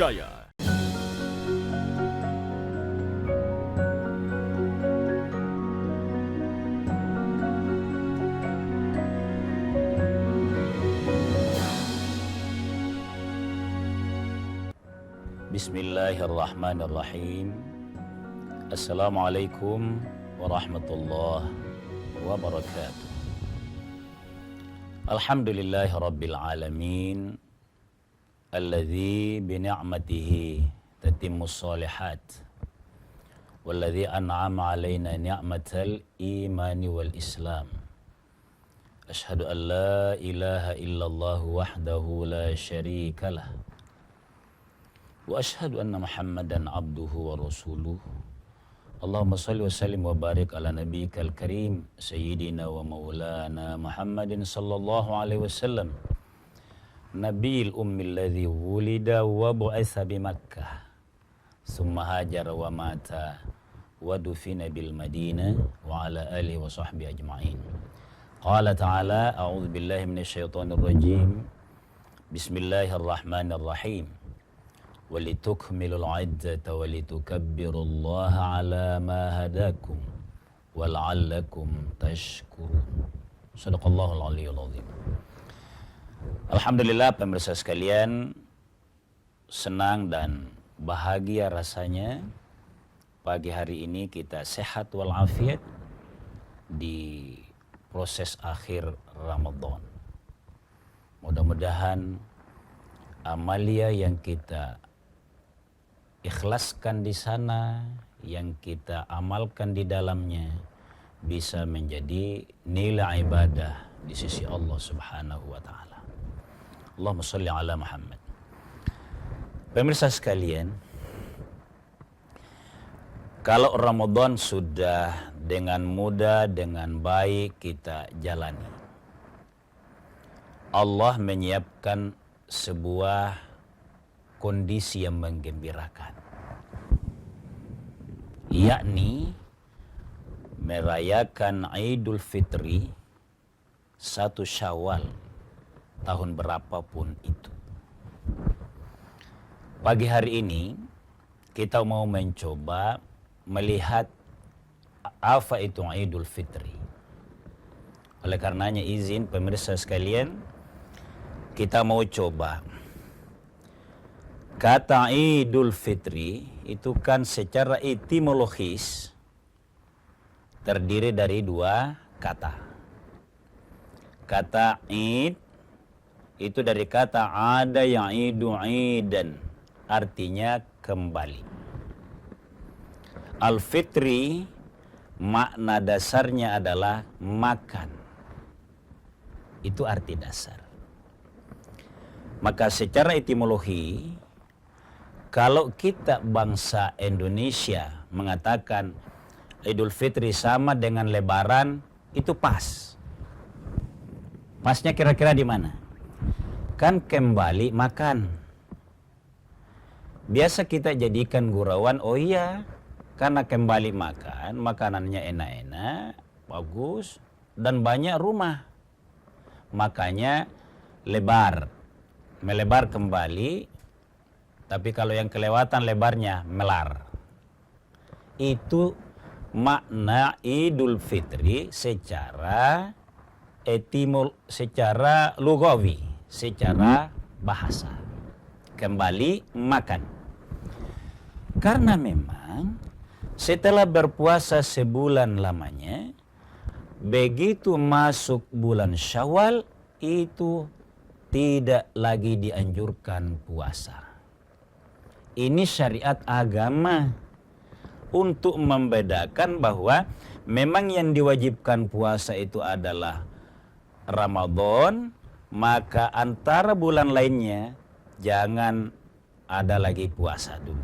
Jaya. Bismillahirrahmanirrahim. Assalamualaikum warahmatullahi wabarakatuh. Alhamdulillahi rabbil alamin, alladzi bini'matihi tatimmus shalihat, walladzi an'ama alaina ni'matal imani wal islam. Ashhadu an la ilaha illallah wahdahu la syarikalah, wa ashhadu anna Muhammadan abduhu wa rasuluh. Allahumma salli wa sallim wa barik ala nabiyyikal karim sayyidina wa maulana Muhammadin sallallahu alaihi wasallam, nabiyil ummil ladzi wulida wa bu'itsa bi Makkah summa hajara wa mata wa dufina bil Madinah wa ala alihi wa sahbihi ajma'in. Qala ta'ala, a'udzu billahi minasy syaithanir rajim. Bismillahirrahmanirrahim. Walitukmilul iddata walitukabbirullaha ala ma hadakum wal'allakum tashkurun. Shadaqallahul aliyyul azim. Alhamdulillah pemirsa sekalian, senang dan bahagia rasanya pagi hari ini kita sehat walafiat di proses akhir Ramadan. Mudah-mudahan amalia yang kita ikhlaskan di sana, yang kita amalkan di dalamnya, bisa menjadi nilai ibadah di sisi Allah Subhanahu wa Ta'ala. Allahumma sholli ala Muhammad. Pemirsa sekalian, kalau Ramadan sudah dengan mudah, dengan baik kita jalani, Allah menyiapkan sebuah kondisi yang menggembirakan, yakni merayakan Idul Fitri 1 Syawal tahun berapapun itu. Pagi hari ini kita mau mencoba melihat apa itu Idul Fitri. Oleh karenanya izin pemirsa sekalian, kita mau coba. Kata Idul Fitri itu kan secara etimologis terdiri dari 2 kata. Kata Id itu dari kata ada yang idu idan, artinya kembali. Al-Fitri makna dasarnya adalah makan. Itu arti dasar. Maka secara etimologi, kalau kita bangsa Indonesia mengatakan Idul Fitri sama dengan Lebaran, itu pas. Pasnya kira-kira di mana? Kan kembali makan. Biasa kita jadikan gurauan, oh iya, karena kembali makan, makanannya enak-enak, bagus, dan banyak rumah. Makanya lebar, melebar kembali. Tapi kalau yang kelewatan lebarnya melar. Itu makna Idul Fitri secara secara lugawi, secara bahasa. Kembali makan. Karena memang setelah berpuasa sebulan lamanya, begitu masuk bulan Syawal itu tidak lagi dianjurkan puasa. Ini syariat agama untuk membedakan bahwa memang yang diwajibkan puasa itu adalah Ramadan, maka antara bulan lainnya jangan ada lagi puasa dulu.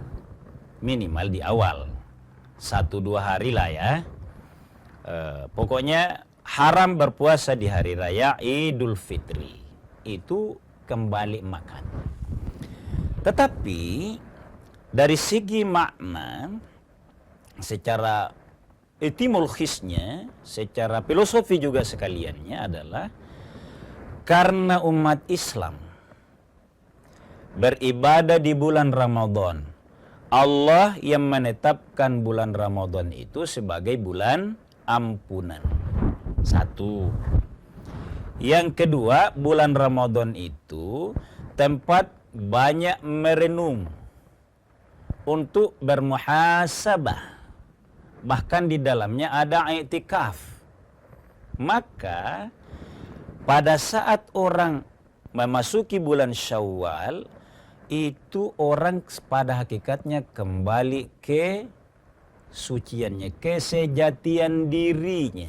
Minimal di awal 1-2 hari lah ya. Pokoknya haram berpuasa di hari raya Idul Fitri. Itu kembali makan. Tetapi dari segi makna, secara etimologisnya, secara filosofi juga sekaliannya adalah karena umat Islam beribadah di bulan Ramadan. Allah yang menetapkan bulan Ramadan itu sebagai bulan ampunan. Satu. Yang kedua, bulan Ramadan itu tempat banyak merenung untuk bermuhasabah. Bahkan di dalamnya ada i'tikaf. Maka pada saat orang memasuki bulan Syawal, itu orang pada hakikatnya kembali ke suciannya, kesejatian dirinya.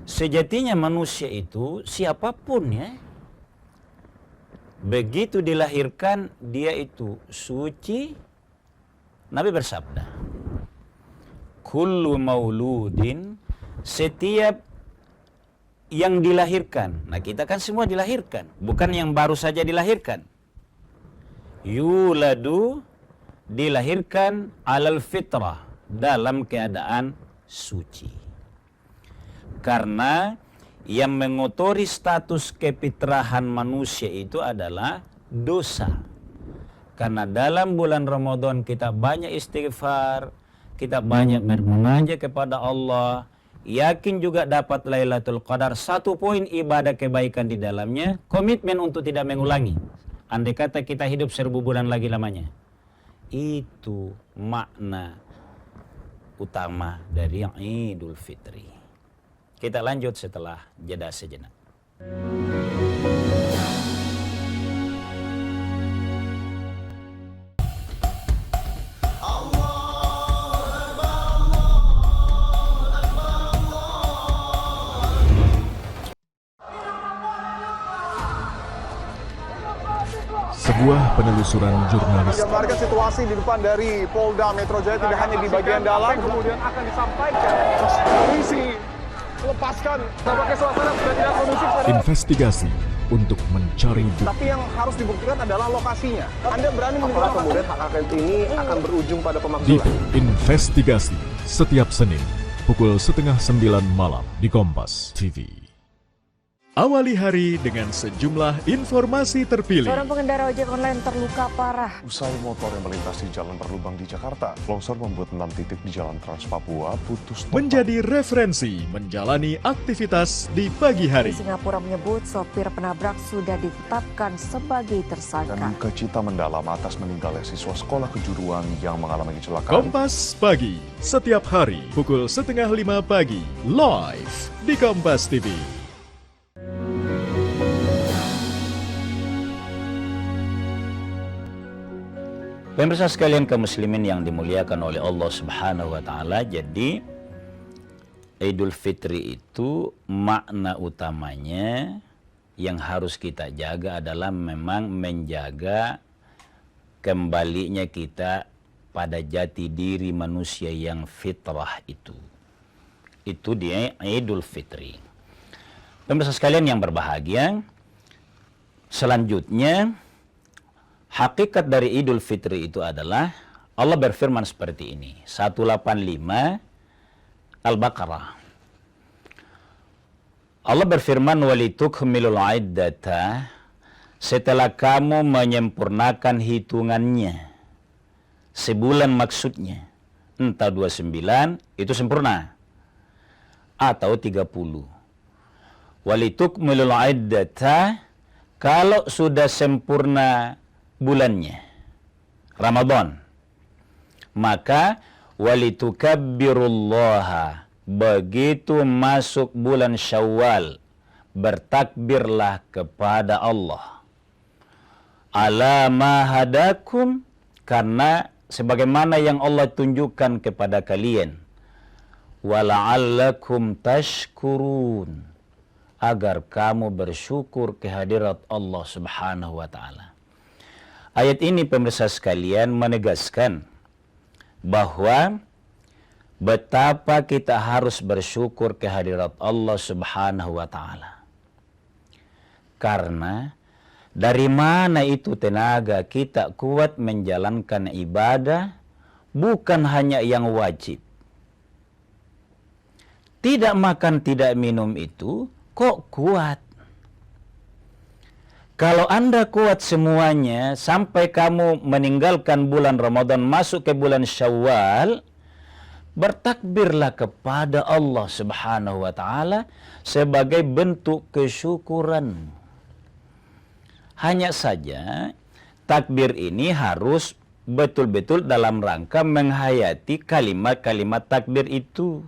Sejatinya manusia itu siapapun ya, begitu dilahirkan dia itu suci. Nabi bersabda, kullu mauludin, setiap yang dilahirkan. Nah kita kan semua dilahirkan, bukan yang baru saja dilahirkan. Yuladu, dilahirkan alal fitrah, dalam keadaan suci. Karena yang mengotori status kefitrahan manusia itu adalah dosa. Karena dalam bulan Ramadan kita banyak istighfar, kita banyak bermunajat kepada Allah, yakin juga dapat Lailatul Qadar. Satu poin ibadah kebaikan di dalamnya, komitmen untuk tidak mengulangi. Andai kata kita hidup 1000 bulan lagi lamanya. Itu makna utama dari Idul Fitri. Kita lanjut setelah jeda sejenak. Sebuah penelusuran jurnalis Gambarkan situasi di depan dari Polda Metro Jaya, tidak hanya di bagian dalam, kemudian akan disampaikan polisi lepaskan. Tampaknya suasana sudah tidak kondusif. investigasi untuk mencari bukti. Tapi yang harus dibuktikan adalah lokasinya. Anda berani menilai kemudian hak angket ini akan berujung pada Di pemakzulan? investigasi setiap Senin pukul 8:30 malam di Kompas TV. Awali hari dengan sejumlah informasi terpilih. Seorang pengendara ojek online terluka parah. Usai motor yang melintasi jalan berlubang di Jakarta, longsor membuat 6 titik di jalan Trans Papua putus total. Menjadi referensi menjalani aktivitas di pagi hari. Di Singapura menyebut sopir penabrak sudah ditetapkan sebagai Dan tersangka. duka cita mendalam atas meninggalnya siswa sekolah kejuruan yang mengalami kecelakaan. Kompas Pagi, setiap hari pukul 4:30 pagi, live di Kompas TV. Pemirsa sekalian kaum muslimin yang dimuliakan oleh Allah Subhanahu wa taala, jadi Idul Fitri itu makna utamanya yang harus kita jaga adalah memang menjaga kembalinya kita pada jati diri manusia yang fitrah itu. Itu dia Idul Fitri. Pemirsa sekalian yang berbahagia, selanjutnya hakikat dari Idul Fitri itu adalah Allah berfirman seperti ini. 185 Al-Baqarah. Allah berfirman, walitukmilul iddata, setelah kamu menyempurnakan hitungannya. Sebulan maksudnya. Entah 29 itu sempurna. Atau 30. Walitukmilul iddata, kalau sudah sempurna bulannya Ramadan, maka walitukabbirullaha, begitu masuk bulan Syawal bertakbirlah kepada Allah ala ma hadakum, karena sebagaimana yang Allah tunjukkan kepada kalian, wala'allakum tashkurun, agar kamu bersyukur kehadirat Allah Subhanahu wa taala. Ayat ini pemirsa sekalian menegaskan bahwa betapa kita harus bersyukur kehadirat Allah Subhanahu wa taala. Karena dari mana itu tenaga kita kuat menjalankan ibadah, bukan hanya yang wajib. Tidak makan, tidak minum itu kok kuat? Kalau Anda kuat semuanya sampai kamu meninggalkan bulan Ramadan masuk ke bulan Syawal, bertakbirlah kepada Allah Subhanahu wa taala sebagai bentuk kesyukuran. Hanya saja takbir ini harus betul-betul dalam rangka menghayati kalimat-kalimat takbir itu.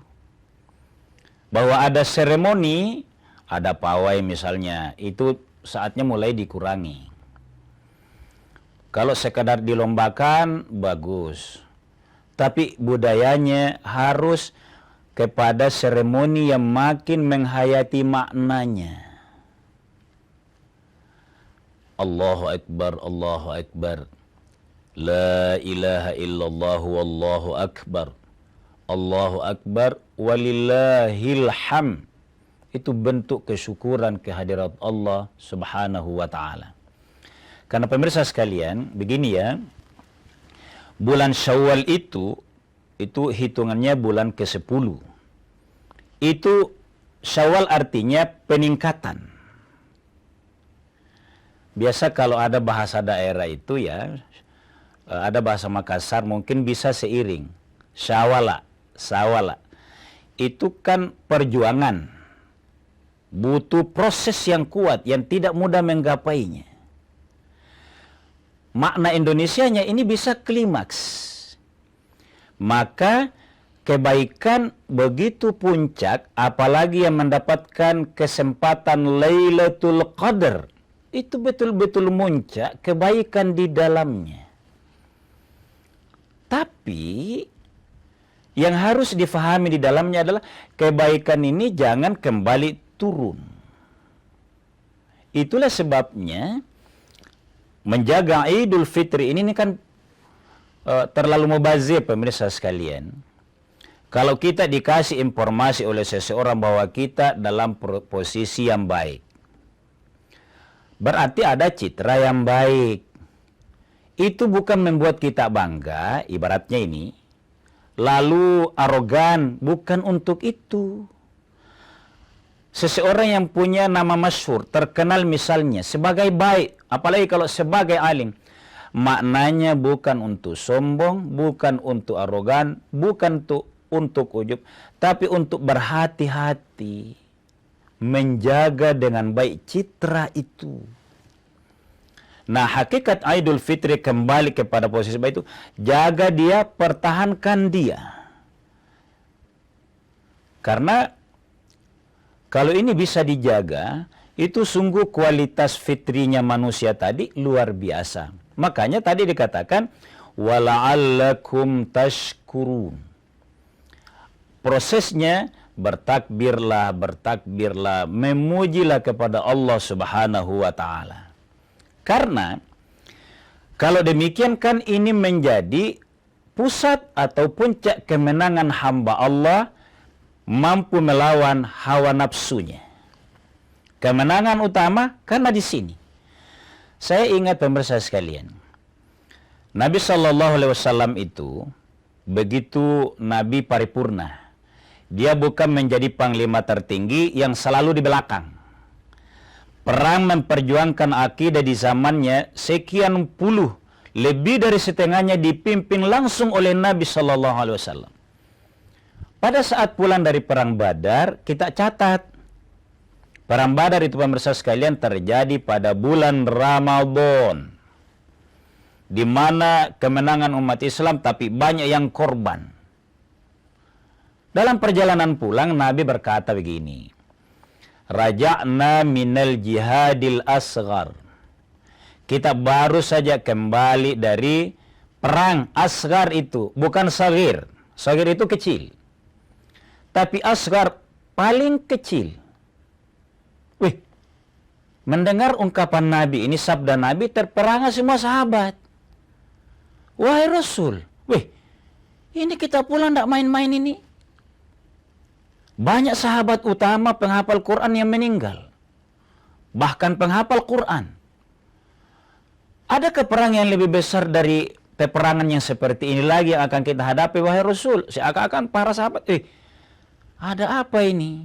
Bahwa ada seremoni, ada pawai misalnya, itu saatnya mulai dikurangi. Kalau sekadar dilombakan, bagus. Tapi budayanya harus kepada seremoni yang makin menghayati maknanya. Allahu Akbar, Allahu Akbar. La ilaha illallah wallahu akbar. Allahu Akbar walillahil hamd. Itu bentuk kesyukuran kehadirat Allah Subhanahu wa taala. Karena pemirsa sekalian, begini ya. Bulan Syawal itu hitungannya bulan ke-10. Itu Syawal artinya peningkatan. Biasa kalau ada bahasa daerah itu ya, ada bahasa Makassar mungkin bisa seiring. Syawala, sawala. Itu kan perjuangan. Butuh proses yang kuat, yang tidak mudah menggapainya. Makna Indonesianya ini bisa klimaks. Maka kebaikan begitu puncak, apalagi yang mendapatkan kesempatan Lailatul Qadar. Itu betul-betul muncak kebaikan di dalamnya. Tapi yang harus difahami di dalamnya adalah kebaikan ini jangan kembali turun. Itulah sebabnya menjaga Idul Fitri ini kan terlalu mubazir pemirsa sekalian. Kalau kita dikasih informasi oleh seseorang bahwa kita dalam posisi yang baik, berarti ada citra yang baik. Itu bukan membuat kita bangga, ibaratnya ini, lalu arogan, bukan untuk itu. Seseorang yang punya nama masyhur, terkenal misalnya sebagai baik, apalagi kalau sebagai alim, maknanya bukan untuk sombong, bukan untuk arogan, bukan untuk ujub, tapi untuk berhati-hati, menjaga dengan baik citra itu. Nah, hakikat Idul Fitri kembali kepada posisi baik itu, jaga dia, pertahankan dia. Karena kalau ini bisa dijaga, itu sungguh kualitas fitrinya manusia tadi luar biasa. Makanya tadi dikatakan, وَلَعَلَّكُمْ تَشْكُرُونَ. Prosesnya, bertakbirlah, memujilah kepada Allah Subhanahu wa ta'ala. Karena, kalau demikian kan ini menjadi pusat atau puncak kemenangan hamba Allah, mampu melawan hawa nafsunya. Kemenangan utama karena di sini. Saya ingat pemirsa sekalian, Nabi SAW itu begitu Nabi paripurna. Dia bukan menjadi panglima tertinggi yang selalu di belakang. Perang memperjuangkan akidah di zamannya sekian puluh, lebih dari setengahnya dipimpin langsung oleh Nabi SAW. Pada saat pulang dari Perang Badar, kita catat. Perang Badar itu pemirsa sekalian terjadi pada bulan Ramadan. Di mana kemenangan umat Islam tapi banyak yang korban. Dalam perjalanan pulang, Nabi berkata begini. Raja'na minal jihadil asghar. Kita baru saja kembali dari perang asghar itu. Bukan sagir. Sagir itu kecil. Tapi asghar paling kecil. Wih, mendengar ungkapan Nabi ini, sabda Nabi, terperangah semua sahabat. Wahai Rasul, wih, ini kita pulang tidak main-main ini. Banyak sahabat utama penghafal Quran yang meninggal. Bahkan penghafal Quran. Adakah perang yang lebih besar dari peperangan yang seperti ini lagi yang akan kita hadapi, wahai Rasul? Seakan-akan para sahabat, ada apa ini?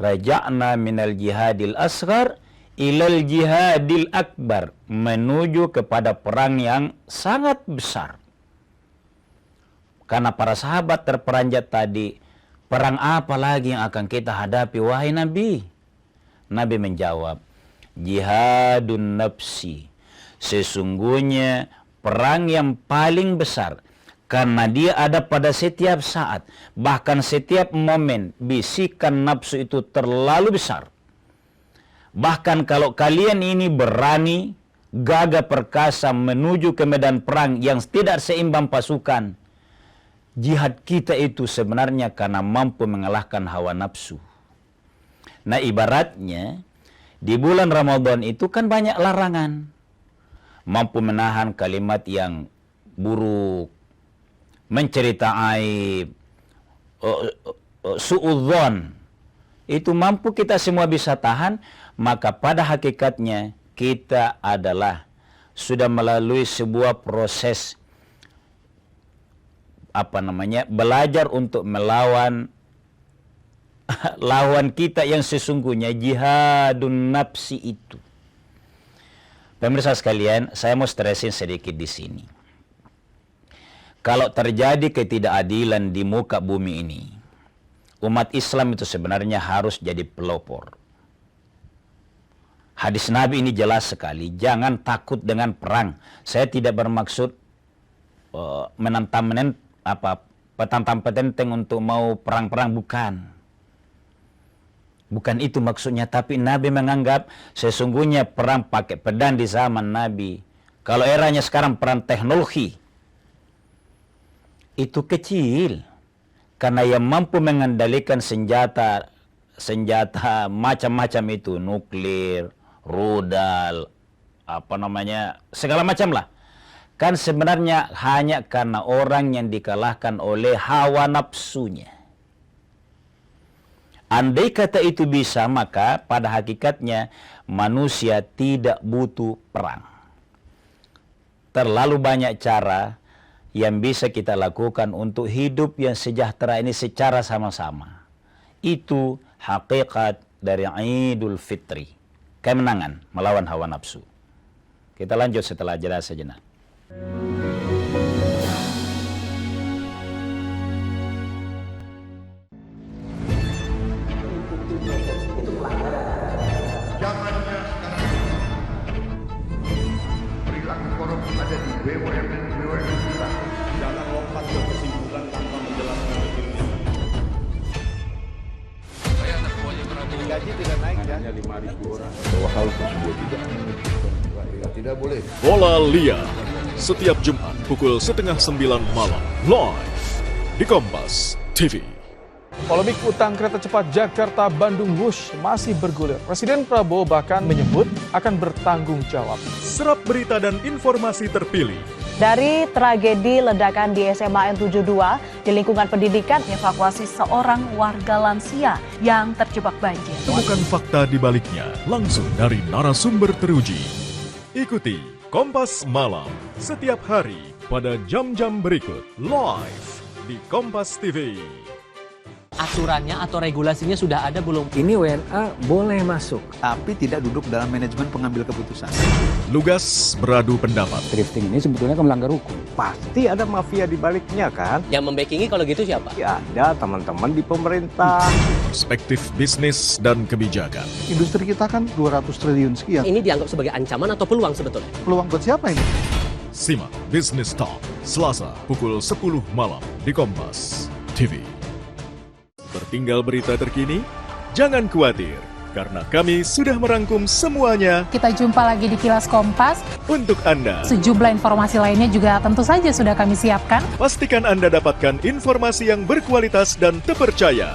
Raja'na minal jihadil asghar ilal jihadil akbar, menuju kepada perang yang sangat besar. Karena para sahabat terperanjat tadi, perang apa lagi yang akan kita hadapi wahai Nabi? Nabi menjawab, jihadun nafsi, sesungguhnya perang yang paling besar, karena dia ada pada setiap saat, bahkan setiap momen. Bisikan nafsu itu terlalu besar. Bahkan kalau kalian ini berani, gagah perkasa menuju ke medan perang yang tidak seimbang pasukan, jihad kita itu sebenarnya karena mampu mengalahkan hawa nafsu. Nah, ibaratnya di bulan Ramadan itu kan banyak larangan. Mampu menahan kalimat yang buruk, mencerita aib, suudzon, itu mampu kita semua bisa tahan. Maka pada hakikatnya kita adalah sudah melalui sebuah proses belajar untuk melawan lawan kita yang sesungguhnya, jihadun nafsi itu. Pemirsa sekalian, saya mau stresin sedikit di sini. Kalau terjadi ketidakadilan di muka bumi ini, umat Islam itu sebenarnya harus jadi pelopor. Hadis Nabi ini jelas sekali, jangan takut dengan perang. Saya tidak bermaksud petantang petenteng untuk mau perang-perang, bukan. Bukan itu maksudnya, tapi Nabi menganggap sesungguhnya perang pakai pedang di zaman Nabi. Kalau eranya sekarang perang teknologi, itu kecil. Karena yang mampu mengendalikan senjata macam-macam itu, nuklir, rudal, segala macam lah. Kan sebenarnya hanya karena orang yang dikalahkan oleh hawa nafsunya. Andai kata itu bisa, maka pada hakikatnya manusia tidak butuh perang. Terlalu banyak cara yang bisa kita lakukan untuk hidup yang sejahtera ini secara sama-sama. Itu hakikat dari Idul Fitri. Kemenangan melawan hawa nafsu. Kita lanjut setelah jeda sejenak. Zamannya sekarang perilaku korup ada di BUMN kita. Jangan lompat ke kesimpulan tanpa menjelaskan dirinya. Saya anak buahnya Prabowo. Gaji tidak naik ya? Hanya 5.000 orang. Bahwa hal tersebut tidak boleh. Bola Liar setiap Jumat pukul 8:30 malam live di Kompas TV. Polemik utang kereta cepat Jakarta-Bandung Wush masih bergulir. Presiden Prabowo bahkan menyebut akan bertanggung jawab. Serap berita dan informasi terpilih. Dari tragedi ledakan di SMA N72 di lingkungan pendidikan, evakuasi seorang warga lansia yang terjebak banjir. Temukan fakta di baliknya langsung dari narasumber teruji. Ikuti Kompas Malam setiap hari pada jam-jam berikut live di Kompas TV. Aturannya atau regulasinya sudah ada belum? Ini WNA boleh masuk, tapi tidak duduk dalam manajemen pengambil keputusan. Lugas beradu pendapat. Drifting ini sebetulnya kan melanggar hukum. Pasti ada mafia di baliknya kan? Yang membackingi kalau gitu siapa? Ya ada teman-teman di pemerintah. Perspektif bisnis dan kebijakan. Industri kita kan 200 triliun sekian. Ini dianggap sebagai ancaman atau peluang sebetulnya? Peluang buat siapa ini? Simak Business Talk Selasa pukul 10 malam di Kompas TV. Tertinggal berita terkini? Jangan khawatir, karena kami sudah merangkum semuanya. Kita jumpa lagi di Kilas Kompas. Untuk Anda. Sejumlah informasi lainnya juga tentu saja sudah kami siapkan. Pastikan Anda dapatkan informasi yang berkualitas dan terpercaya.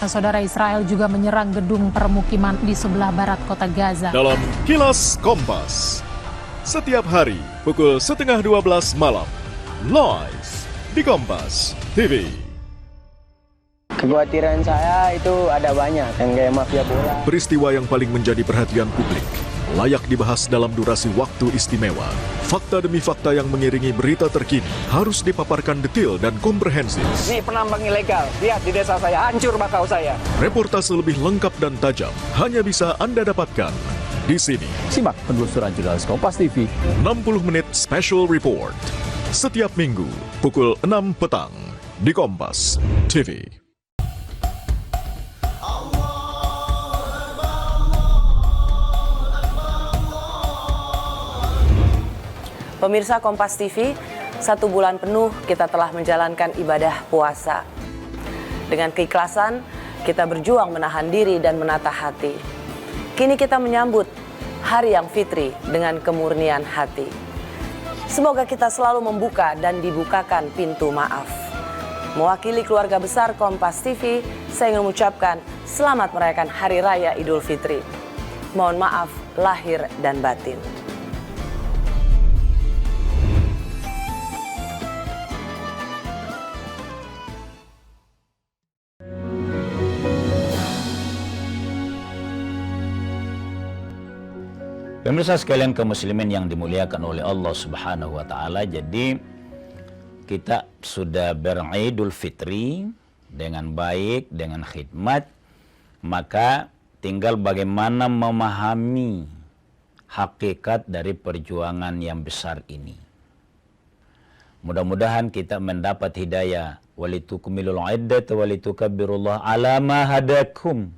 Saudara, Israel juga menyerang gedung permukiman di sebelah barat kota Gaza. Dalam Kilas Kompas. Setiap hari pukul 11:30 malam. Live di Kompas TV. Kekhawatiran saya itu ada banyak, yang kayak mafia bola. Peristiwa yang paling menjadi perhatian publik. layak dibahas dalam durasi waktu istimewa. Fakta demi fakta yang mengiringi berita terkini harus dipaparkan detail dan komprehensif. Nih penambang ilegal, lihat di desa saya, hancur bakau saya. Reportase lebih lengkap dan tajam hanya bisa Anda dapatkan di sini. Simak penelusuran jurnalis Kompas TV. 60 menit special report. Setiap minggu, pukul 6 petang di Kompas TV. Pemirsa Kompas TV, 1 bulan penuh kita telah menjalankan ibadah puasa. Dengan keikhlasan, kita berjuang menahan diri dan menata hati. Kini kita menyambut Hari yang Fitri dengan kemurnian hati. Semoga kita selalu membuka dan dibukakan pintu maaf. Mewakili keluarga besar Kompas TV, saya ingin mengucapkan selamat merayakan Hari Raya Idul Fitri. Mohon maaf lahir dan batin. Pemirsa sekalian kaum muslimin yang dimuliakan oleh Allah Subhanahu wa taala, jadi kita sudah beridul fitri dengan baik, dengan khidmat, maka tinggal bagaimana memahami hakikat dari perjuangan yang besar ini. Mudah-mudahan kita mendapat hidayah, walitukmilul iddata walitukabbirullaha ala ma hadakum.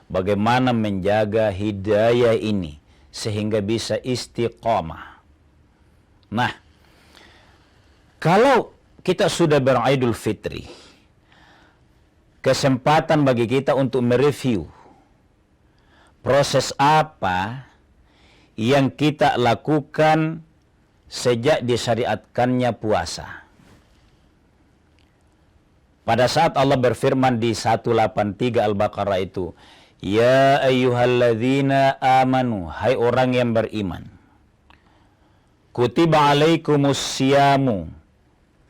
Bagaimana menjaga hidayah ini sehingga bisa istiqamah. Nah, kalau kita sudah beridul fitri, kesempatan bagi kita untuk mereview proses apa yang kita lakukan sejak disyariatkannya puasa. Pada saat Allah berfirman di 183 Al-Baqarah itu, Ya ayyuhalladzina amanu, hai orang yang beriman, kutiba alaikumus siyamu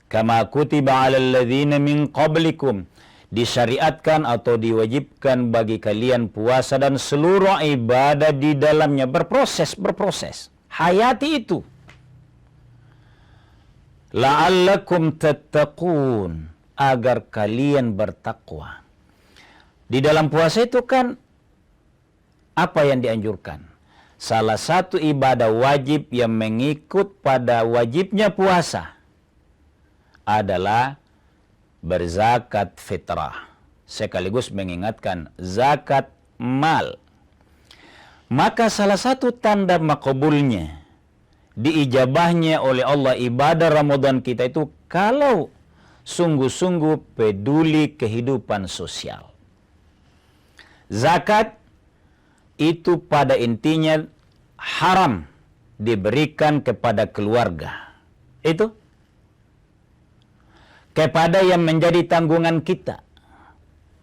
kama kutiba alal ladzina min qablikum, disyariatkan atau diwajibkan bagi kalian puasa dan seluruh ibadah di dalamnya, berproses. Hayati itu. La'allakum tattaqun, agar kalian bertakwa. Di dalam puasa itu kan apa yang dianjurkan? Salah satu ibadah wajib yang mengikut pada wajibnya puasa adalah berzakat fitrah, sekaligus mengingatkan zakat mal. Maka salah satu tanda makbulnya, diijabahnya oleh Allah ibadah Ramadan kita itu kalau sungguh-sungguh peduli kehidupan sosial. Zakat itu pada intinya haram diberikan kepada keluarga. Itu kepada yang menjadi tanggungan kita.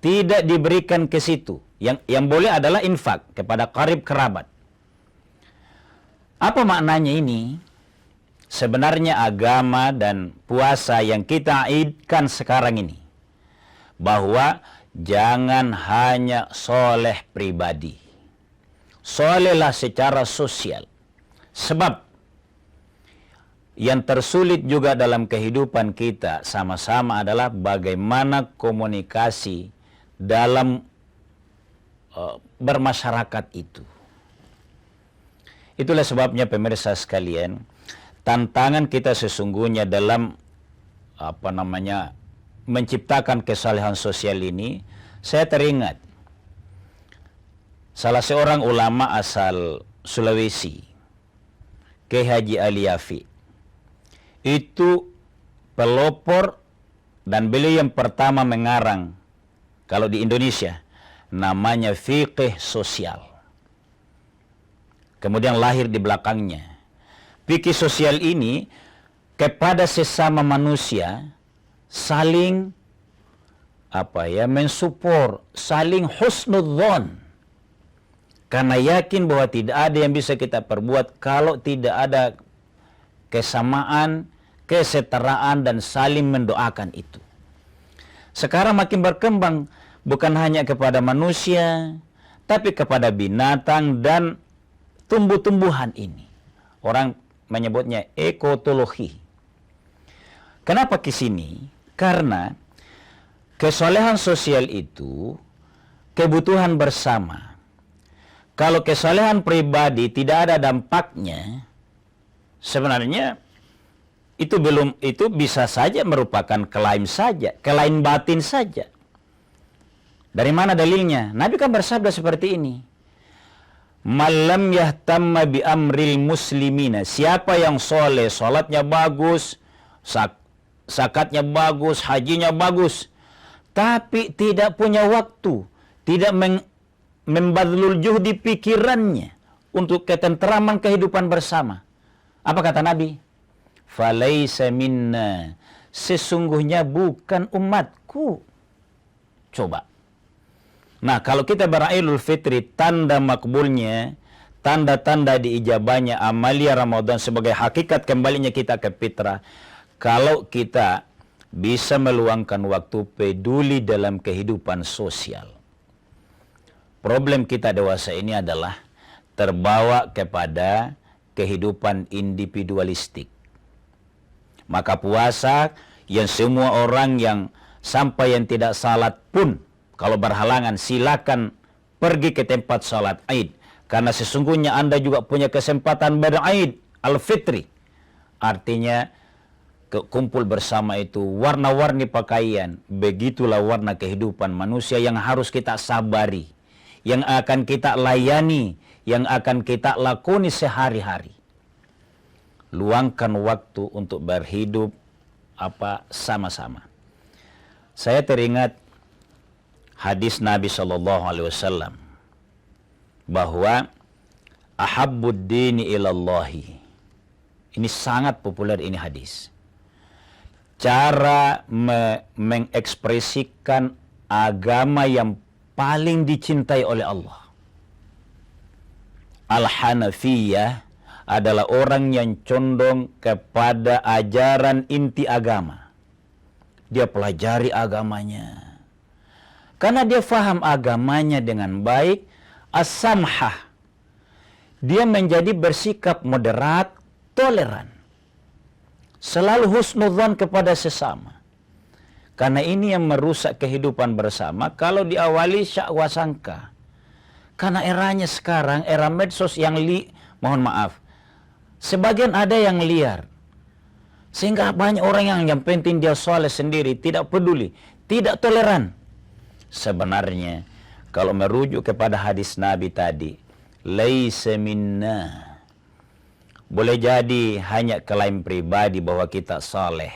Tidak diberikan ke situ. Yang boleh adalah infak kepada qarib kerabat. Apa maknanya ini? Sebenarnya agama dan puasa yang kita idkan sekarang ini, bahwa jangan hanya soleh pribadi, solehlah secara sosial. Sebab yang tersulit juga dalam kehidupan kita sama-sama adalah bagaimana komunikasi dalam bermasyarakat itu. Itulah sebabnya pemirsa sekalian, tantangan kita sesungguhnya dalam menciptakan kesalehan sosial ini. Saya teringat salah seorang ulama asal Sulawesi, Kiai Haji Ali Yafi. Itu pelopor dan beliau yang pertama mengarang, kalau di Indonesia namanya fiqih sosial. Kemudian lahir di belakangnya. Fikih sosial ini kepada sesama manusia saling mensupport, saling husnudzon. Karena yakin bahwa tidak ada yang bisa kita perbuat kalau tidak ada kesamaan, kesetaraan dan saling mendoakan itu. Sekarang makin berkembang bukan hanya kepada manusia, tapi kepada binatang dan tumbuh-tumbuhan ini. Orang menyebutnya ekotologi. Kenapa ke sini? Karena kesolehan sosial itu kebutuhan bersama. Kalau kesolehan pribadi tidak ada dampaknya, sebenarnya itu bisa saja merupakan klaim saja, klaim batin saja. Dari mana dalilnya? Nabi kan bersabda seperti ini. Malam yahtamma bi amril muslimina. Siapa yang soleh, salatnya bagus, zakatnya bagus, hajinya bagus, tapi tidak punya waktu, tidak membadlul juhdi pikirannya untuk ketenteraman kehidupan bersama. Apa kata Nabi? Falaisa minna, sesungguhnya bukan umatku. Coba. Nah, kalau kita beraidul fitri, tanda makbulnya, tanda-tanda diijabahnya amalia Ramadan sebagai hakikat kembalinya kita ke fitrah. Kalau kita bisa meluangkan waktu peduli dalam kehidupan sosial. Problem kita dewasa ini adalah terbawa kepada kehidupan individualistik. Maka puasa yang semua orang yang sampai yang tidak salat pun kalau berhalangan silakan pergi ke tempat salat Aid, karena sesungguhnya Anda juga punya kesempatan beraid al-fitri. Artinya kumpul bersama itu warna-warni pakaian, begitulah warna kehidupan manusia yang harus kita sabari, yang akan kita layani, yang akan kita lakoni sehari-hari. Luangkan waktu untuk berhidup sama-sama. Saya teringat hadis Nabi SAW bahwa ahabbud dini ilallahi. Ini sangat populer ini hadis. Cara mengekspresikan agama yang paling dicintai oleh Allah. Al-Hanafiyah adalah orang yang condong kepada ajaran inti agama. Dia pelajari agamanya. Karena dia faham agamanya dengan baik, as-samhah. Dia menjadi bersikap moderat, toleran. Selalu husnudzan kepada sesama. Karena ini yang merusak kehidupan bersama kalau diawali syakwa sangka. Karena eranya sekarang, era medsos yang mohon maaf, sebagian ada yang liar. Sehingga banyak orang yang penting dia soleh sendiri, tidak peduli, tidak toleran. Sebenarnya, kalau merujuk kepada hadis Nabi tadi, laisa minna. Boleh jadi hanya klaim pribadi bahwa kita saleh,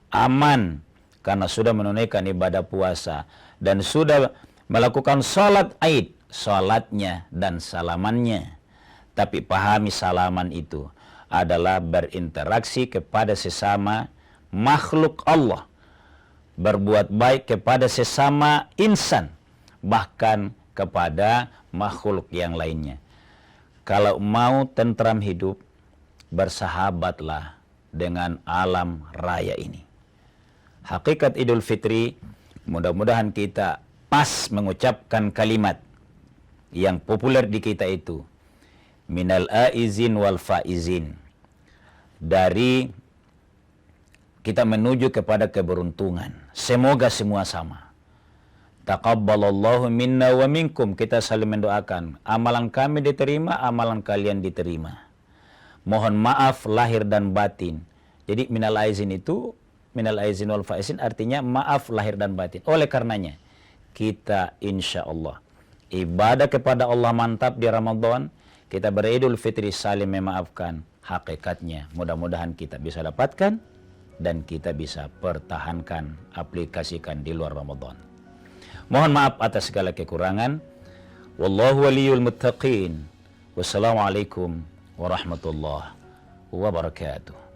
aman, karena sudah menunaikan ibadah puasa, dan sudah melakukan salat Aid, salatnya dan salamannya. Tapi pahami salaman itu adalah berinteraksi kepada sesama makhluk Allah, berbuat baik kepada sesama insan, bahkan kepada makhluk yang lainnya. Kalau mau tentram hidup, bersahabatlah dengan alam raya ini. Hakikat Idul Fitri, mudah-mudahan kita pas mengucapkan kalimat yang populer di kita itu, minal aizin wal faizin. Dari kita menuju kepada keberuntungan. Semoga semua sama. Taqabbalallahu minna wa minkum. Kita saling mendoakan. Amalan kami diterima, amalan kalian diterima. Mohon maaf lahir dan batin. Jadi minal aizin itu, minal aizin wal faizin artinya maaf lahir dan batin. Oleh karenanya, kita insya Allah ibadah kepada Allah mantap di Ramadan. Kita beridul fitri saling memaafkan. Hakikatnya mudah-mudahan kita bisa dapatkan dan kita bisa pertahankan, aplikasikan di luar Ramadan. Mohon maaf atas segala kekurangan. Wallahu waliyul muttaqin. Wassalamualaikum warahmatullahi wabarakatuh.